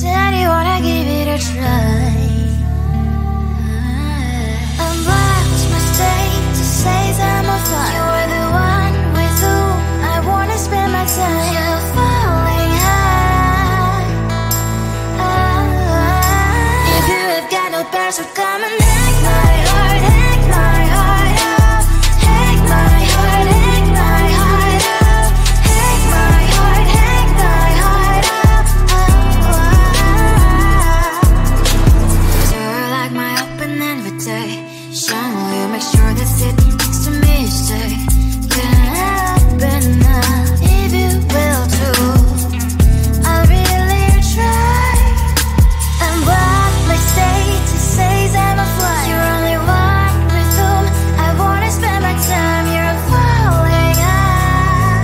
said you wanna give it a try. And watch my status says I'm a fly. You're the one with whom I wanna spend my time. You're falling high. If you have got no bears, so come and hack my heart, hack my heart out. Hack my heart, hack my heart out. Hack my heart, hack my heart out. You're like my open invitation. Will you make sure that sitting next to me stay? Can happen now, if you will too. I'll really try. And what my status says I'm a fly. You're only one with whom I wanna spend my time. You're falling high.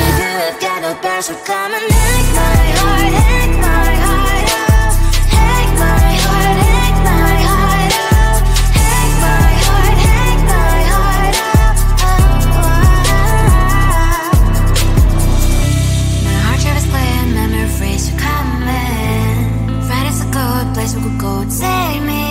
If you have got no bears, so come and hack my heart, hack my heart out. Hack my heart, hack my heart out. Hack my heart, hack my heart out. My heart drive is playing memories are coming. Friday's a good place we could go, take me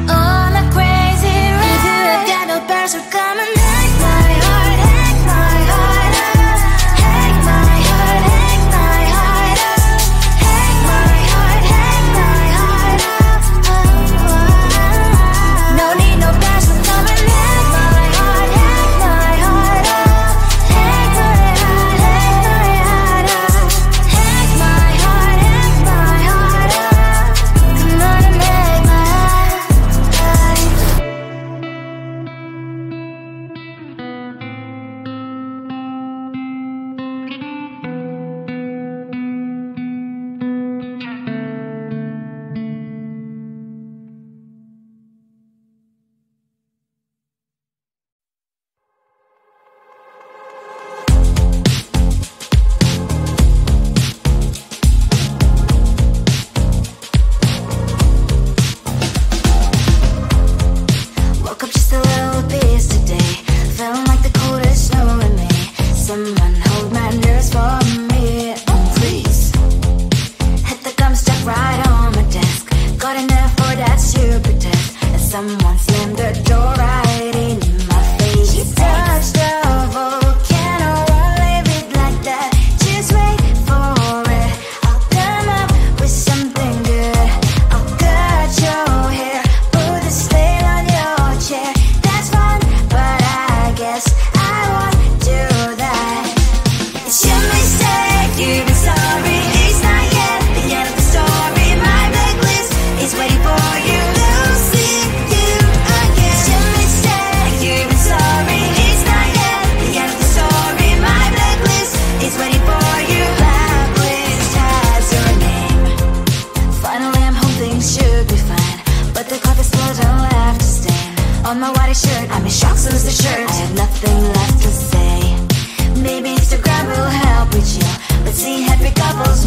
on a crazy ride. If you have got no bears, so come and hack my heart, hack my heart out. Hack my heart, hack my heart out. Hack my heart, hack my heart out. No need no bears, so come and hack my heart, hack my heart out. Hack my heart, hack my heart out. Hack my heart, hack my heart out. Come on and make my heart. Woke up just a little pissed today. Feeling like the coldest snow in me. Someone hold my nerves for me, oh please. Hit the gum stuck right on my desk. Got in there for that stupid test. And someone slammed the door right in my face. She touched the volcano, won't leave it like that. Just wait for it. I'll come up with something good. I'll cut your hair, put the slate on your chair. That's fun, but I guess I won't do that. It's your mistake, you've been sorry. It's not yet the end of the story. My blacklist is waiting for you. Losing you again. It's your mistake, you've been sorry. It's not yet the end of the story. My blacklist is waiting for you. Blacklist has your name. Finally I'm home, things should be fine. But the clock is still don't have to stain. On my white shirt, I'm in shock, so is the shirt. I have nothing left to say. Maybe Instagram will help with you, but see happy couples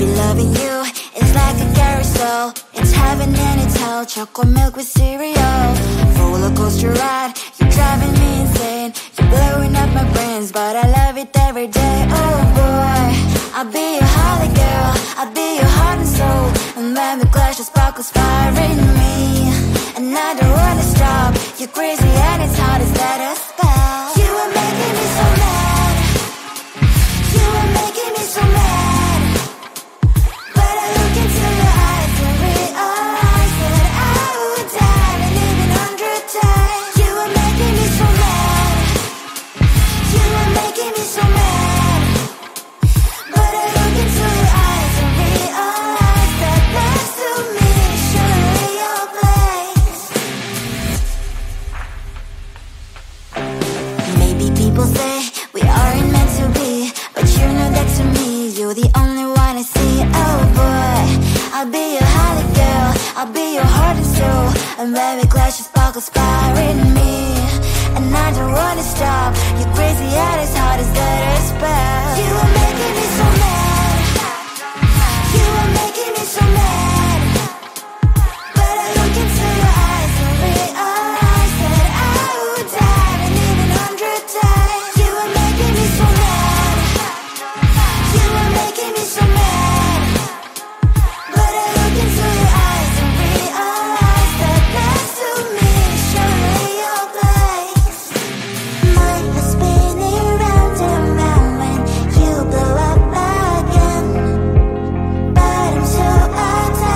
Baby, loving you is like a carousel. It's heaven and it's hell. Chocolate milk with cereal. Roller coaster ride. You're driving me insane. You're blowing up my brains, but I love it every day. Oh boy, I'll be your holly girl. I'll be your heart and soul. And when we clash, the sparkles fire in me. And I don't wanna stop. You're crazy and it's hard as let us spell. You are making me so mad. You are making me so mad. But I look into your eyes and realize that I would die and even 100 times. You are making me so mad. You are making me so mad. But I look into your eyes and realize that next to me is surely your place. Maybe people say we aren't meant to be, but you know that to me, you're the only one I see. Oh boy, I'll be your holly girl. I'll be your heart and soul. And when we clash, the sparkles fire in me. And I don't wanna stop. You're crazy and as hard as let us spell. You are making me so mad. You are making me so mad. But I look into your eyes and realize that I would die and even 100 times. You are making me so mad. You are making me so mad. But I look into your eyes and realize that next to me is surely your place. Mind was spinning round and round when you blow up again. But I'm so attached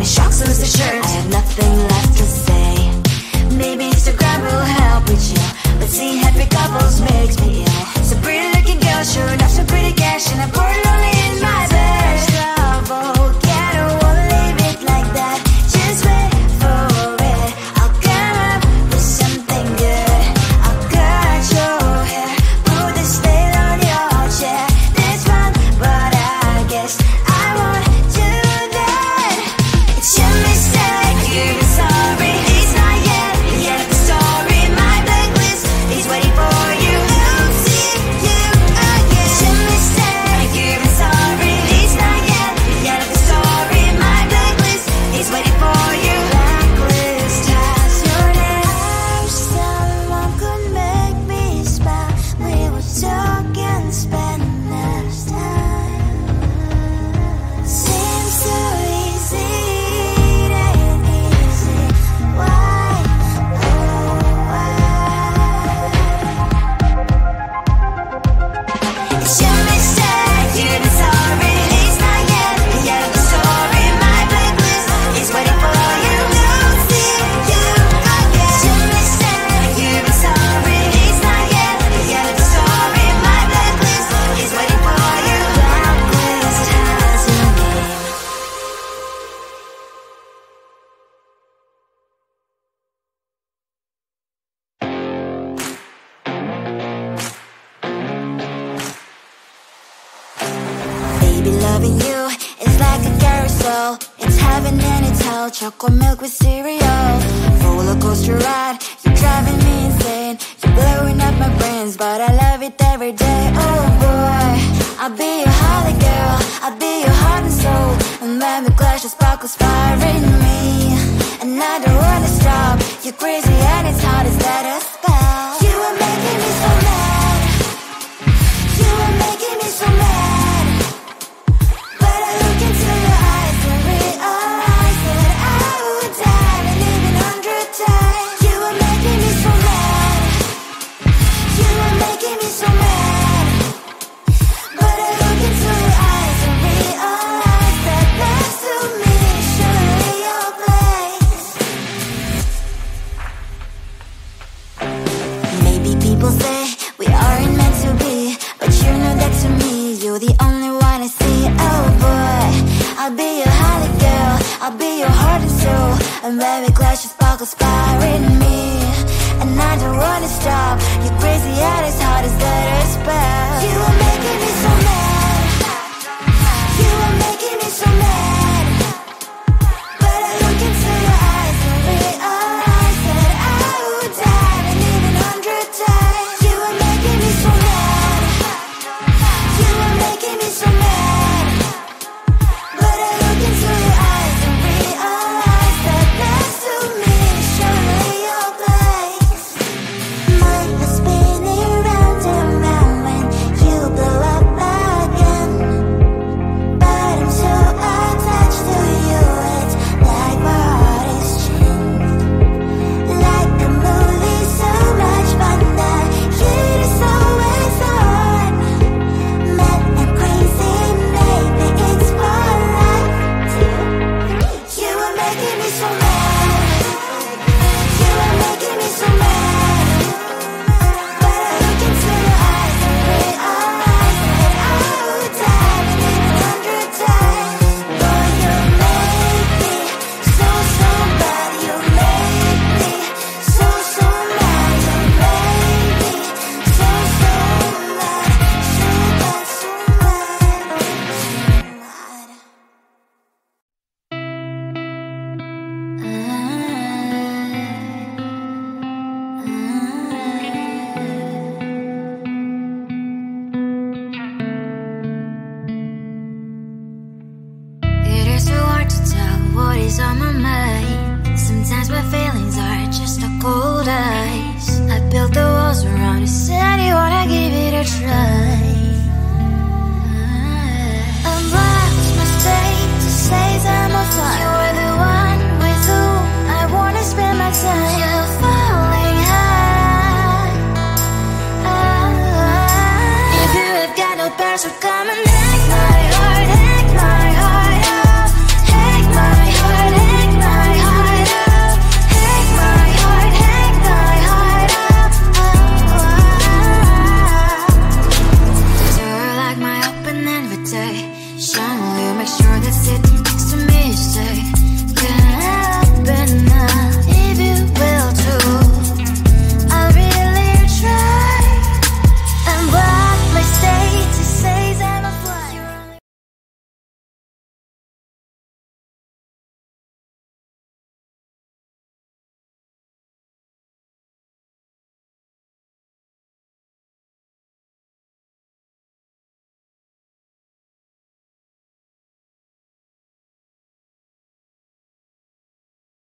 me shocked, so is the shirt. I have nothing left to say. Maybe Instagram will help with you, but seeing happy couples makes me ill. So pretty looking girl, sure enough, some pretty cash, and I'm bored lonely in my bed. Trouble, yeah, I don't wanna leave it like that. Just wait for it. I'll come up with something good. I'll cut your hair, put this veil on your chair. This fun, but I guess I won't do that. It's your mistake, you're sorry. It's not yet the end of the story. My blacklist is waiting for you. I'll see you again. It's your mistake, you're sorry. It's not yet the end of the story. My blacklist is waiting for you. Blacklist has your name. I wish someone could make me smile. We would talk and spend less time. Seems so easy, it ain't easy. Why? Oh, why? It's your mistake, you're sorry. It's not yet the end of the story. My blacklist is waiting for you. I'll see you again. It's your mistake, you're sorry. It's not yet the end of the story. My blacklist is waiting for you. Blacklist has your name. Baby, loving you is like a carousel. It's heaven and it's hell. Chocolate milk with cereal. Roller coaster ride. You're driving me insane. You're blowing up my brains, but I love it every day. Oh boy, I'll be your holly girl. I'll be your heart and soul. And when we clash, the sparkles fire in me. And I don't wanna stop. You're crazy and it's hard as that a spell. You are making me so mad. You are making me so mad. But I look into your eyes and realize that I would die and even 100 times. You are making me so mad. You are making me so mad. But I look into your eyes and realize that next to me is surely your place. Maybe people say we aren't meant to be, but you know that to me, you're the only one I see. Oh boy, I'll be your holly girl. I'll be your heart and soul. And when we clash, the sparkles fire in me. And I don't wanna stop. You're crazy and as hard as that a spell. You are making me so mad. You are making me so mad. But I look into your eyes and realize that I would die and even 100 times. You are making me so mad. You are making me so mad. But I look into your eyes and realize that next to me is surely your place. Mind was spinning round and round when you blow up again. But I'm so attached station, will you make sure that sitting next to me is safe?